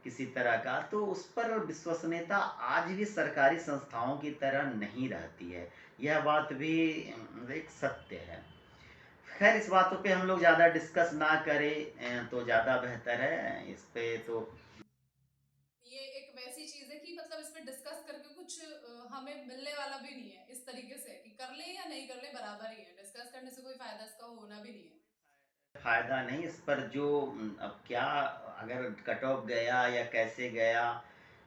किसी तरह का, तो उस पर विश्वसनीयता आज भी सरकारी संस्थाओं की तरह नहीं रहती है। यह बात भी एक सत्य है। खैर, इस बातों पे हम लोग ज़्यादा डिस्कस ना करें तो ज़्यादा बेहतर है। इस पे तो ये एक वैसी चीज है कि मतलब इस पे डिस्कस करके कुछ हमें मिलने वाला भी नहीं है, इस तरीके से कि कर ले या नहीं कर ले बराबर ही है, डिस्कस करने से कोई फायदा इसका होना भी नहीं है। फ़ायदा नहीं इस पर, जो अब क्या, अगर कट ऑफ गया या कैसे गया,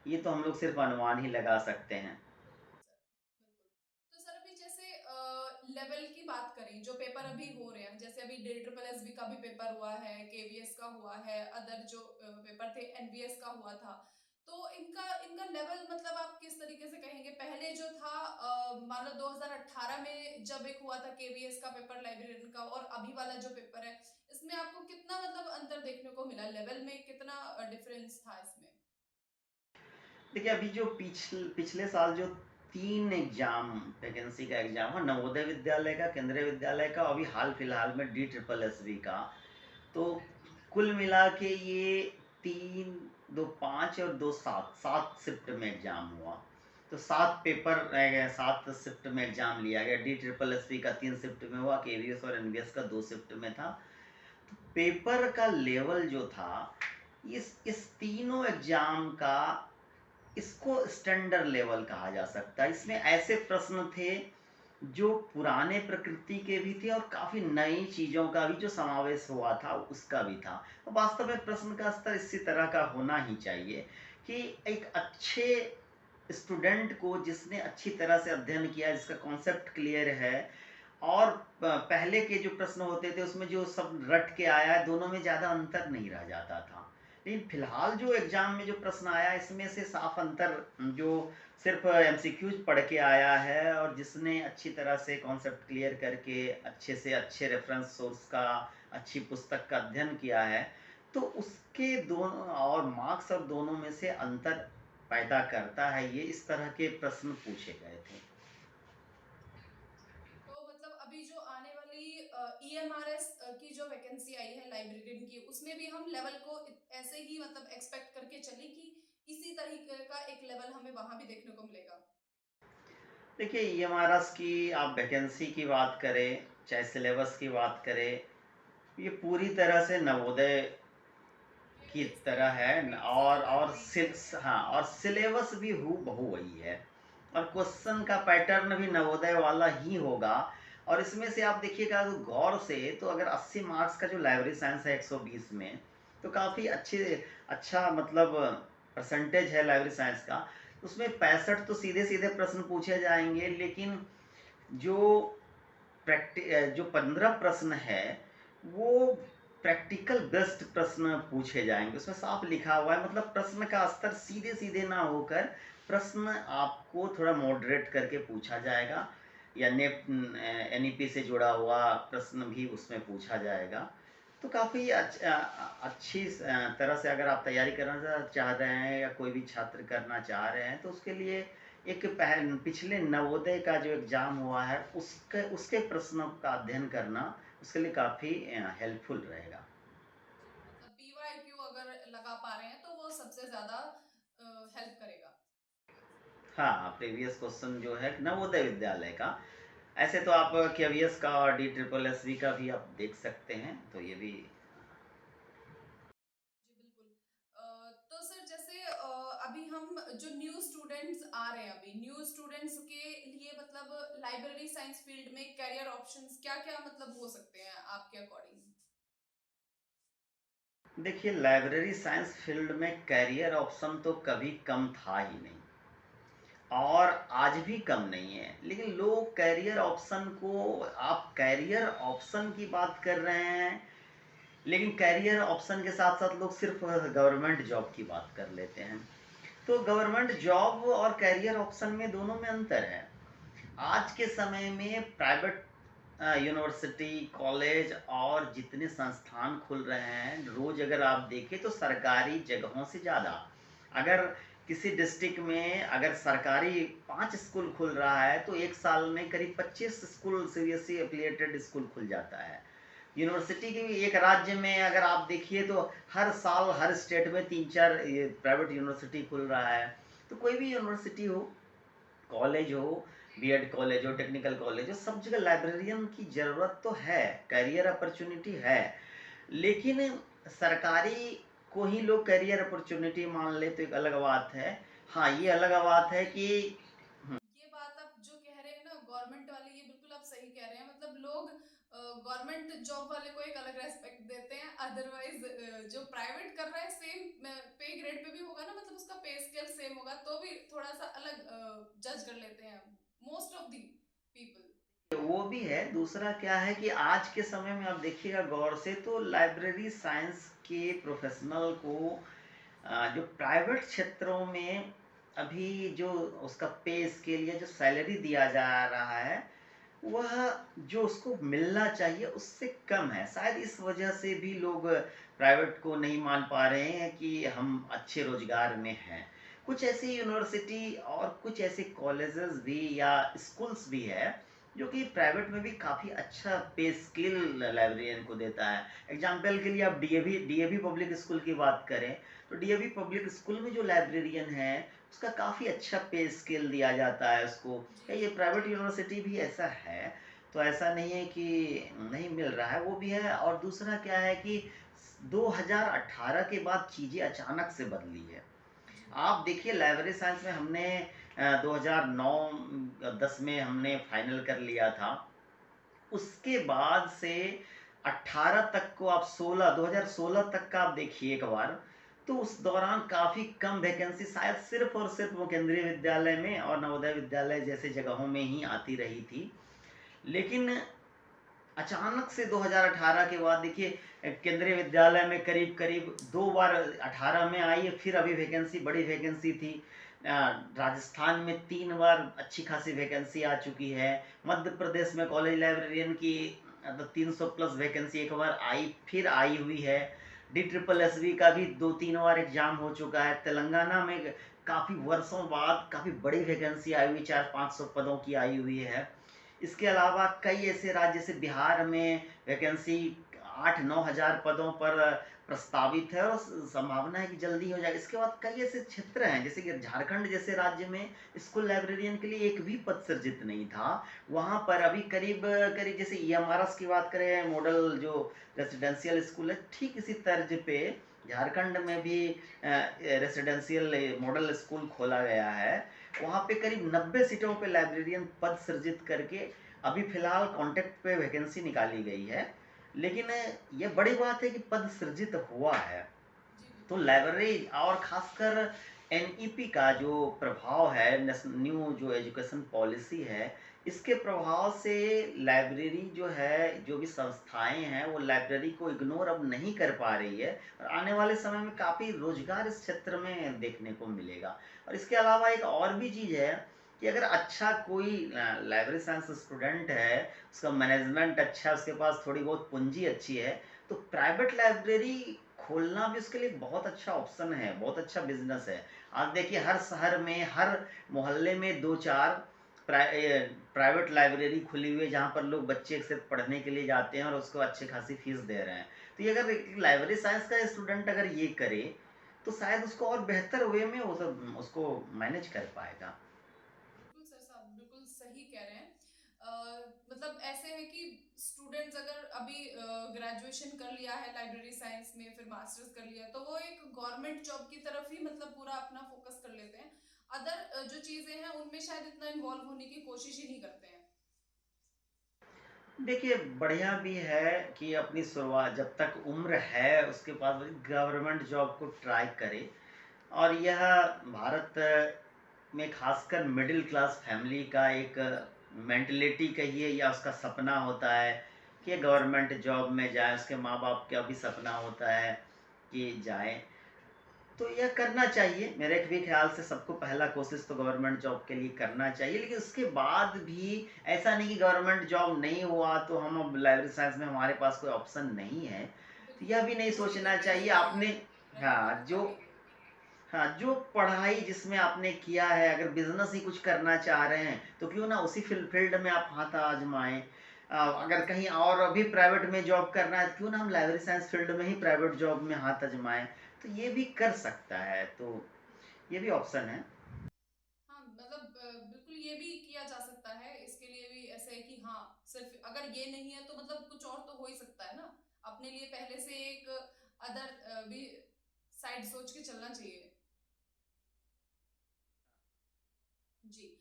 ये तो हम लोग सिर्फ अनुमान ही लगा सकते हैं। बिल्कुल सर, बिल्कुल। तो सर अभी जैसे लेवल की बात करें, जो पेपर अभी हो रहे हैं, जैसे अभी DSSS का भी पेपर हुआ है, केवीएस का हुआ है, अदर जो पेपर थे एनवीएस का हुआ था, तो इनका इनका लेवल मतलब आप किस तरीके से कहेंगे? पहले जो था मान लो 2018 में जब एक हुआ था केवीएस का पेपर लाइब्रेरियन का, और अभी वाला जो पेपर है, इसमें आपको कितना मतलब अंतर देखने को मिला? लेवल में कितना डिफरेंस था इसमें? देखिए, अभी जो पिछले साल जो 3 एग्ज़ाम, वैकेंसी का एग्ज़ाम है, नवोदय विद्यालय का, केंद्रीय विद्यालय का, अभी हाल-फिलहाल में DSSSB का, तो कुल मिला के ये 3, 2 5 और 2 7, 7 शिफ्ट में एग्ज़ाम हुआ। तो 7 पेपर रह गए, 7 शिफ्ट में एग्ज़ाम लिया गया। DSSS का 3 शिफ्ट में हुआ, KVS और NVS का 2 शिफ्ट में था। तो पेपर का लेवल जो था, इस तीनों एग्ज़ाम का, इसको स्टैंडर्ड लेवल कहा जा सकता है। इसमें ऐसे प्रश्न थे जो पुराने प्रकृति के भी थे और काफ़ी नई चीज़ों का भी जो समावेश हुआ था उसका भी था। तो वास्तव में प्रश्न का स्तर इसी तरह का होना ही चाहिए कि एक अच्छे स्टूडेंट को, जिसने अच्छी तरह से अध्ययन किया, जिसका कॉन्सेप्ट क्लियर है, और पहले के जो प्रश्न होते थे उसमें जो सब रट के आया है, दोनों में ज़्यादा अंतर नहीं रह जाता था। लेकिन फिलहाल जो एग्ज़ाम में जो प्रश्न आया, इसमें से साफ अंतर, जो सिर्फ एमसीक्यूज पढ़ के आया है और जिसने अच्छी तरह से कॉन्सेप्ट क्लियर करके अच्छे से अच्छे रेफरेंस सोर्स का, अच्छी पुस्तक का अध्ययन किया है, तो उसके दोनों और मार्क्स और दोनों में से अंतर पैदा करता है। ये इस तरह के प्रश्न पूछे गए थे। तो मतलब अभी जो आने वाली ईएमआरएस की जो वैकेंसी आई है लाइब्रेरियन की, उसमें भी हम लेवल को ऐसे ही मतलब एक्सपेक्ट करके चले कि इसी तरीके का एक लेवल हमें वहां भी देखने को मिलेगा? देखिए, ईएमआरएस की आप वैकेंसी की बात करें, चाहे सिलेबस की बात करें, ये पूरी तरह से नवोदय की प्रीवियस तरह ईयर है। कॉपी सिमिलर और वही चल रहा है। हाँ, और सिलेबस भी हूबहू वही है, और क्वेश्चन का पैटर्न भी नवोदय वाला ही होगा। और इसमें से आप देखिएगा तो गौर से, तो अगर 80 मार्क्स का जो लाइब्रेरी साइंस है 120 में, तो काफ़ी अच्छा मतलब परसेंटेज है लाइब्रेरी साइंस का। उसमें 65 तो सीधे सीधे प्रश्न पूछे जाएंगे, लेकिन जो जो 15 प्रश्न है, वो प्रैक्टिकल बेस्ड प्रश्न पूछे जाएंगे। उसमें साफ लिखा हुआ है, मतलब प्रश्न का स्तर सीधे सीधे ना होकर प्रश्न आपको थोड़ा मॉडरेट करके पूछा जाएगा, या नेप एनईपी से जुड़ा हुआ प्रश्न भी उसमें पूछा जाएगा। तो काफ़ी अच्छी तरह से अगर आप तैयारी करना चाह रहे हैं, या कोई भी छात्र करना चाह रहे हैं, तो उसके लिए एक पिछले नवोदय का जो एग्ज़ाम हुआ है, उसके उसके प्रश्नों का अध्ययन करना उसके लिए काफ़ी हेल्पफुल रहेगा। जी, मतलब पीवाईक्यू अगर लगा पा रहे हैं तो वो सबसे ज्यादा हेल्प करेगा। हाँ, प्रीवियस क्वेश्चन जो है नवोदय विद्यालय का, ऐसे तो आप केवीएस का और DSSS का भी आप देख सकते हैं, तो ये भी। जी बिल्कुल। तो सर जैसे अभी हम जो न्यू स्टूडेंट्स आ रहे हैं, अभी न्यू स्टूडेंट्स के लिए मतलब लाइब्रेरी साइंस फील्ड में करियर ऑप्शंस क्या क्या मतलब हो सकते हैं आपके अकॉर्डिंग? देखिए, लाइब्रेरी साइंस फील्ड में करियर ऑप्शन तो कभी कम था ही नहीं, और आज भी कम नहीं है। लेकिन लोग कैरियर ऑप्शन को, आप कैरियर ऑप्शन की बात कर रहे हैं, लेकिन कैरियर ऑप्शन के साथ साथ लोग सिर्फ गवर्नमेंट जॉब की बात कर लेते हैं। तो गवर्नमेंट जॉब और कैरियर ऑप्शन में, दोनों में अंतर है। आज के समय में प्राइवेट यूनिवर्सिटी, कॉलेज और जितने संस्थान खुल रहे हैं, रोज अगर आप देखें तो सरकारी जगहों से ज़्यादा, अगर किसी डिस्ट्रिक्ट में अगर सरकारी 5 स्कूल खुल रहा है, तो एक साल में करीब 25 स्कूल, सीबीएसई एफिलिएटेड स्कूल खुल जाता है। यूनिवर्सिटी की भी एक राज्य में अगर आप देखिए तो हर साल हर स्टेट में 3-4 प्राइवेट यूनिवर्सिटी खुल रहा है। तो कोई भी यूनिवर्सिटी हो, कॉलेज हो, बीएड कॉलेज हो, टेक्निकल कॉलेज हो, सब जगह लाइब्रेरियन की ज़रूरत तो है, करियर अपॉर्चुनिटी है। लेकिन सरकारी को ही लोग करियर अपॉर्चुनिटी मान ले तो एक अलग बात है। हाँ, ये अलग बात है कि ये बात आप जो कह रहे हैं ना गवर्नमेंट वाली, ये बिल्कुल आप सही कह रहे हैं। मतलब लोग गवर्नमेंट जॉब वाले को एक अलग रेस्पेक्ट देते हैं, अदरवाइज जो प्राइवेट कर रहा है सेम पे ग्रेड पे भी होगा ना, मतलब उसका पे स्केल सेम होगा तो भी थोड़ा सा अलग जज कर लेते हैं मोस्ट ऑफ दी पीपल। वो भी है। दूसरा क्या है कि आज के समय में आप देखिएगा गौर से, तो लाइब्रेरी साइंस के प्रोफेशनल को जो प्राइवेट क्षेत्रों में अभी जो उसका पे स्केल या जो सैलरी दिया जा रहा है, वह जो उसको मिलना चाहिए उससे कम है। शायद इस वजह से भी लोग प्राइवेट को नहीं मान पा रहे हैं कि हम अच्छे रोजगार में हैं। कुछ ऐसी यूनिवर्सिटी और कुछ ऐसे कॉलेजेस भी या स्कूल्स भी है, जो कि प्राइवेट में भी काफ़ी अच्छा पे स्किल लाइब्रेरियन को देता है। एग्जाम्पल के लिए आप डीएवी डीएवी पब्लिक स्कूल की बात करें, तो डीएवी पब्लिक स्कूल में जो लाइब्रेरियन है, उसका काफ़ी अच्छा पे स्केल दिया जाता है उसको। जी या ये जी प्राइवेट यूनिवर्सिटी भी ऐसा है, तो ऐसा नहीं है कि नहीं मिल रहा है, वो भी है। और दूसरा क्या है कि 2018 के बाद चीज़ें अचानक से बदली है। जी आप देखिए लाइब्रेरी साइंस में हमने 2009-10 में हमने फाइनल कर लिया था। उसके बाद से 18 तक को आप 2016 तक का आप देखिए एक बार, तो उस दौरान काफ़ी कम वैकेंसी शायद सिर्फ और सिर्फ वो केंद्रीय विद्यालय में और नवोदय विद्यालय जैसे जगहों में ही आती रही थी। लेकिन अचानक से 2018 के बाद देखिए केंद्रीय विद्यालय में करीब करीब 2 बार 18 में आई है, फिर अभी वैकेंसी बड़ी वैकेंसी थी। राजस्थान में 3 बार अच्छी खासी वैकेंसी आ चुकी है। मध्य प्रदेश में कॉलेज लाइब्रेरियन की 300 प्लस वैकेंसी एक बार आई, फिर आई हुई है। DSSB का भी 2-3 बार एग्जाम हो चुका है। तेलंगाना में काफ़ी वर्षों बाद काफ़ी बड़ी वैकेंसी आई हुई, 400-500 पदों की आई हुई है। इसके अलावा कई ऐसे राज्य जैसे बिहार में वैकेंसी 8-9 हज़ार पदों पर प्रस्तावित है और संभावना है कि जल्दी हो जाए। इसके बाद कई ऐसे क्षेत्र हैं जैसे कि झारखंड जैसे राज्य में स्कूल लाइब्रेरियन के लिए एक भी पद सृजित नहीं था। वहाँ पर अभी करीब करीब जैसे EMRS की बात करें, मॉडल जो रेसिडेंशियल स्कूल है, ठीक इसी तर्ज पे झारखंड में भी रेसिडेंशियल मॉडल स्कूल खोला गया है। वहाँ पे करीब 90 सीटों पे लाइब्रेरियन पद सृजित करके अभी फिलहाल कॉन्टेक्ट पे वैकेंसी निकाली गई है। लेकिन ये बड़ी बात है कि पद सृजित हुआ है। जी तो बिल्कुल। लाइब्रेरी और खासकर NEP का जो प्रभाव है, न्यू जो एजुकेशन पॉलिसी है, इसके प्रभाव से लाइब्रेरी जो है, जो भी संस्थाएं हैं वो लाइब्रेरी को इग्नोर अब नहीं कर पा रही है। और आने वाले समय में काफ़ी रोजगार इस क्षेत्र में देखने को मिलेगा। और इसके अलावा एक और भी चीज़ है कि अगर अच्छा कोई लाइब्रेरी साइंस स्टूडेंट है, उसका मैनेजमेंट अच्छा है, उसके पास थोड़ी बहुत पूंजी अच्छी है, तो प्राइवेट लाइब्रेरी खोलना भी उसके लिए बहुत अच्छा ऑप्शन है, बहुत अच्छा बिजनेस है। आज देखिए हर शहर में, हर मोहल्ले में 2-4 प्राइवेट लाइब्रेरी खुली हुई है जहाँ पर लोग बच्चे सिर्फ पढ़ने के लिए जाते हैं और उसको अच्छी खासी फीस दे रहे हैं। तो ये अगर लाइब्रेरी साइंस का स्टूडेंट अगर ये करे, तो शायद उसको और बेहतर वे में वो सब उसको मैनेज कर पाएगा। बिल्कुल सर साहब बिल्कुल सही कह रहे हैं। मतलब ऐसे है कि स्टूडेंट्स अगर अभी ग्रेजुएशन कर लिया है लाइब्रेरी साइंस में, फिर मास्टर्स कर लिया, तो वो एक गवर्नमेंट जॉब की तरफ ही मतलब पूरा अपना फोकस कर लेते हैं। अदर जो चीजें हैं उनमें शायद इतना इन्वॉल्व होने की कोशिश ही नहीं करते हैं। देखिए बढ़िया भी है कि अपनी शुरुआत जब तक उम्र है उसके पास गवर्नमेंट जॉब को ट्राई करे। और यह भारत में खासकर मिडिल क्लास फैमिली का एक बिल्कुल। मेंटलिटी कहिए या उसका सपना होता है कि जी गवर्नमेंट जॉब में जाए। उसके माँ बाप का भी सपना होता है कि जाए। तो यह करना चाहिए, मेरे भी ख्याल से सबको पहला कोशिश तो गवर्नमेंट जॉब के लिए करना चाहिए। लेकिन उसके बाद भी ऐसा नहीं कि गवर्नमेंट जॉब नहीं हुआ तो हम अब लाइब्रेरी साइंस में हमारे पास कोई ऑप्शन नहीं है। तो बिल्कुल यह भी नहीं बिल्कुल, सोचना चीजें चाहिए पेंडिंग आपने। रहेंगी हाँ तो जो चलेंगे। हाँ, जो पढ़ाई जिसमें आपने किया है, अगर बिजनेस ही कुछ करना चाह रहे हैं तो क्यों ना उसी फील्ड में आप हाथ आजमाएं। बिल्कुल अगर कहीं और अभी प्राइवेट में जॉब करना है तो क्यों ना हम लाइब्रेरी साइंस फील्ड में ही प्राइवेट जॉब में हाथ आजमाएं। तो ये भी कर सकता है, तो ये भी ऑप्शन है। हाँ मतलब बिल्कुल ये भी किया जा सकता है। इसके लिए भी ऐसा है कि हाँ, सिर्फ अगर ये नहीं है तो मतलब कुछ और तो हो ही सकता है ना। अपने लिए पहले से एक अदर भी साइड सोच के चलना चाहिए। जी।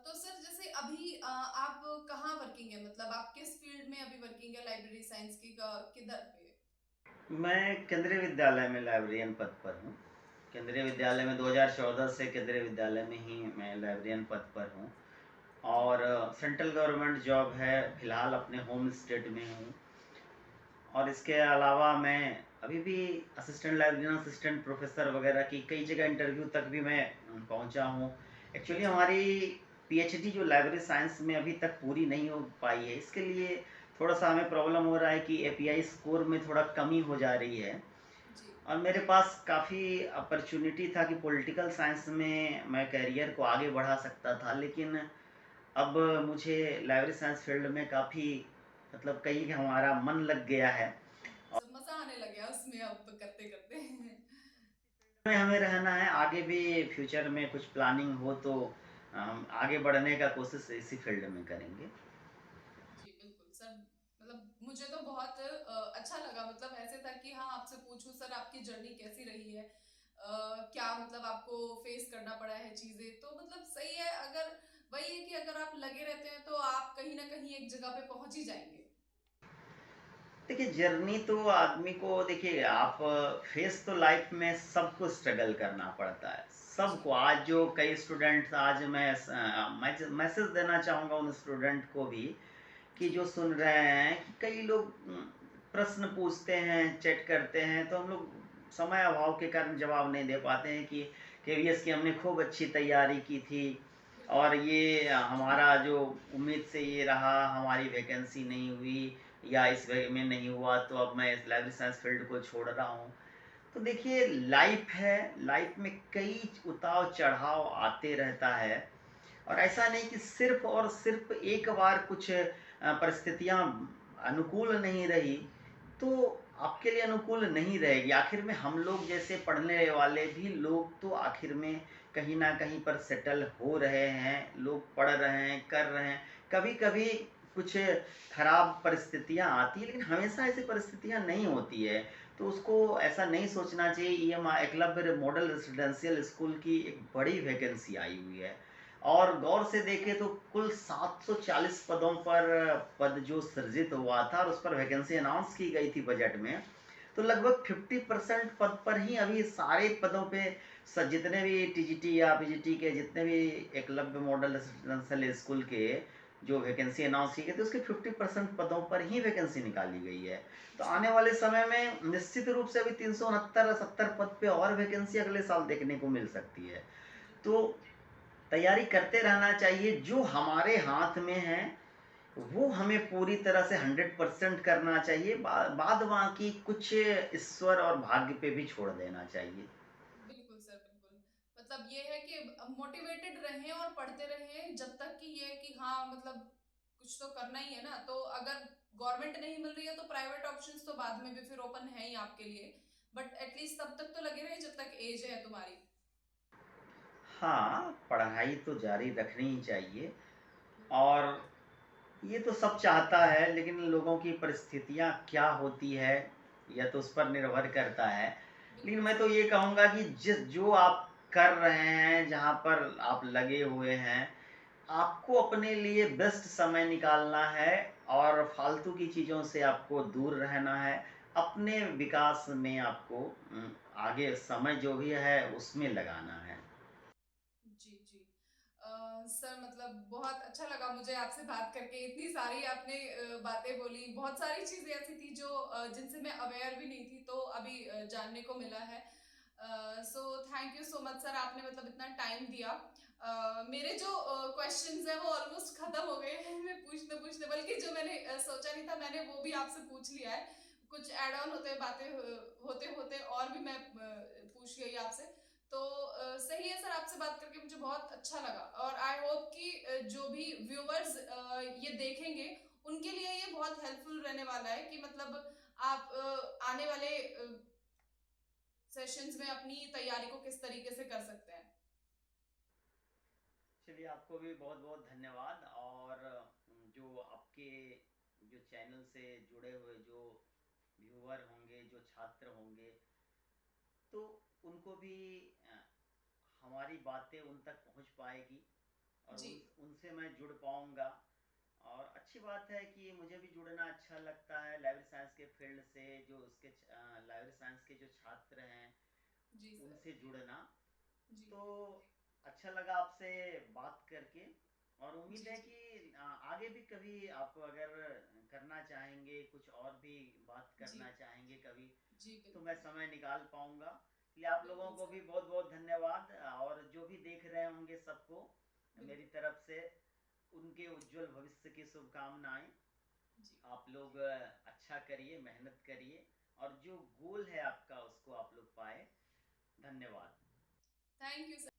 तो सर जैसे अभी आप कहाँ वर्किंग है, मतलब आप किस फील्ड में अभी वर्किंग है लाइब्रेरी साइंस की किधर पे? मैं केंद्रीय विद्यालय में लाइब्रेरियन पद पर हूँ। केंद्रीय जी विद्यालय जी में 2014 से केंद्रीय विद्यालय में ही मैं लाइब्रेरियन पद पर हूँ। जी। और सेंट्रल गवर्नमेंट जॉब है, फिलहाल अपने होम स्टेट में हूँ। और इसके अलावा मैं अभी भी असिस्टेंट लाइब्रेरियन, असिस्टेंट प्रोफेसर वगैरह की कई जगह इंटरव्यू तक भी मैं पहुंचा हूँ। एक्चुअली जी हमारी PhD जो लाइब्रेरी साइंस में अभी तक पूरी नहीं हो पाई है, इसके लिए थोड़ा सा हमें प्रॉब्लम हो रहा है कि API स्कोर में थोड़ा कमी हो जा रही है। जी। और मेरे पास काफ़ी अपॉर्चुनिटी था कि पॉलिटिकल साइंस में मैं करियर को आगे बढ़ा सकता था। लेकिन अब मुझे लाइब्रेरी साइंस फील्ड में काफ़ी मतलब कहीं कि हमारा मन लग गया है। सब मजा आने लग गया उसमें अब करते करते। में हमें रहना है, आगे भी फ्यूचर में कुछ प्लानिंग हो तो हम आगे बढ़ने का कोशिश इसी फील्ड में करेंगे। जी, बिल्कुल सर। मतलब मुझे तो बहुत अच्छा लगा, मतलब ऐसे था कि हाँ, आपसे पूछूं सर आपकी जर्नी कैसी रही है, क्या मतलब आपको फेस करना पड़ा है चीजें, तो मतलब सही है। अगर वही है कि अगर आप लगे रहते हैं तो आप कहीं ना कहीं एक जगह पे पहुंच ही जाएंगे। देखिए जर्नी तो आदमी को देखिए आप फेस तो लाइफ में सबको स्ट्रगल करना पड़ता है, जी। सबको। आज जो कई स्टूडेंट्स, आज मैं मैसेज देना चाहूँगा उन स्टूडेंट को भी कि जी। जो सुन रहे हैं कि कई लोग प्रश्न पूछते हैं, चैट करते हैं, तो हम लोग समय अभाव के कारण जवाब नहीं दे पाते हैं कि केवीएस की हमने खूब अच्छी तैयारी की थी बिल्कुल। और ये हमारा जो उम्मीद से ये रहा, हमारी वैकेंसी नहीं हुई या इस वे में नहीं हुआ, तो अब मैं इस लाइब्रेरी साइंस फील्ड को छोड़ रहा हूँ। तो देखिए लाइफ है, लाइफ में कई उतार चढ़ाव आते रहता है और ऐसा नहीं कि सिर्फ और सिर्फ एक बार कुछ परिस्थितियां अनुकूल नहीं रही तो आपके लिए अनुकूल नहीं रहेगी। आखिर में हम लोग जैसे पढ़ने वाले भी लोग तो आखिर में कहीं ना कहीं पर सेटल हो रहे हैं, लोग पढ़ रहे हैं, कर रहे हैं। कभी कभी कुछ खराब परिस्थितियां आती है, लेकिन हमेशा ऐसी परिस्थितियां नहीं होती है। तो उसको ऐसा नहीं सोचना चाहिए। ये एकलव्य मॉडल रेसिडेंशियल स्कूल की एक बड़ी वैकेंसी आई हुई है और गौर से देखें तो कुल 740 पदों पर पद जो सृजित हुआ था और उस पर वैकेंसी अनाउंस की गई थी बजट में, तो लगभग 50% पद पर ही अभी सारे पदों पे जितने भी टीजीटी या पीजीटी के जितने भी एकलव्य मॉडल रेसिडेंशियल स्कूल के जो वैकेंसी अनाउंस की गई थी उसके 50% पदों पर ही वैकेंसी निकाली गई है। तो जी। आने वाले समय में निश्चित रूप से अभी 369-70 पद पे और वैकेंसी अगले साल देखने को मिल सकती है। जी। तो तैयारी करते रहना चाहिए। जो हमारे हाथ में है जी। वो हमें पूरी तरह से 100% करना चाहिए। बाद बाकी कुछ ईश्वर और भाग्य पे भी छोड़ देना चाहिए। बिल्कुल सर, बिल्कुल। मतलब ये है कि मोटिवेटेड रहें और पढ़ते रहें जब तक कि ये है कि हाँ, मतलब कुछ तो करना ही है ना। तो अगर गवर्नमेंट नहीं मिल रही है तो प्राइवेट ऑप्शंस तो बाद में भी फिर ओपन है ही आपके लिए, बट एटलीस्ट तब तक तो लगे रहे जब तक एज है तुम्हारी। हाँ, पढ़ाई तो जारी रखनी ही चाहिए बिल्कुल। और ये तो सब चाहता है, लेकिन लोगों की परिस्थितियाँ क्या होती है यह तो उस पर निर्भर करता है। लेकिन बिल्कुल मैं सर। तो ये कहूँगा कि जो आप कर रहे हैं, जहाँ पर आप लगे हुए हैं, आपको अपने लिए बेस्ट समय निकालना है और फालतू की चीज़ों से आपको दूर रहना है। अपने विकास में आपको आगे समय जो भी है उसमें लगाना है। जी। जी। सर मतलब बहुत अच्छा लगा मुझे आपसे बात करके। इतनी सारी आपने बातें बोली, बहुत सारी चीजें ऐसी थी जो जिनसे मैं अवेयर भी नहीं थी, तो अभी जानने को मिला है। So thank you so much sir, आपने मतलब इतना टाइम दिया। मेरे जो क्वेश्चंस हैं वो ऑलमोस्ट खत्म हो गए हैं मैं पूछते पूछते, बल्कि जो मैंने सोचा नहीं था मैंने वो भी आपसे पूछ लिया है। कुछ एड ऑन होते बातें होते होते और भी मैं पूछ गई आपसे। तो सही है सर, आपसे बात करके मुझे बहुत अच्छा लगा और आई होप कि जो भी व्यूअर्स ये देखेंगे उनके लिए ये बहुत हेल्पफुल रहने वाला है कि मतलब आप आने वाले सेशंस में अपनी तैयारी को किस तरीके से कर सकते हैं। चलिए आपको भी बहुत बहुत धन्यवाद और जो आपके जो चैनल से जुड़े हुए जो व्यूअर होंगे, जो छात्र होंगे, तो उनको भी हमारी बातें उन तक पहुंच पाएगी और जी। उनसे मैं जुड़ पाऊंगा। और अच्छी बात है कि मुझे भी जुड़ना अच्छा लगता है लाइब्रेरी साइंस के फील्ड से, जो उसके लाइब्रेरी साइंस के जो छात्र हैं जी सर। उनसे जुड़ना। जी। तो अच्छा लगा आपसे बात करके और उम्मीद जी। है जी। कि आगे भी कभी आप अगर करना चाहेंगे, कुछ और भी बात जी। करना चाहेंगे कभी, जी। तो मैं बिल्कुल। समय निकाल पाऊंगा। इसलिए आप लोगों बिल्कुल को सर। भी बहुत बहुत धन्यवाद और जो भी देख रहे होंगे सबको मेरी बिल्कुल। तरफ से उनके उज्जवल भविष्य की शुभकामनाएं। जी। आप लोग अच्छा करिए, मेहनत करिए और जो गोल है आपका उसको आप लोग पाए। धन्यवाद। Thank you sir.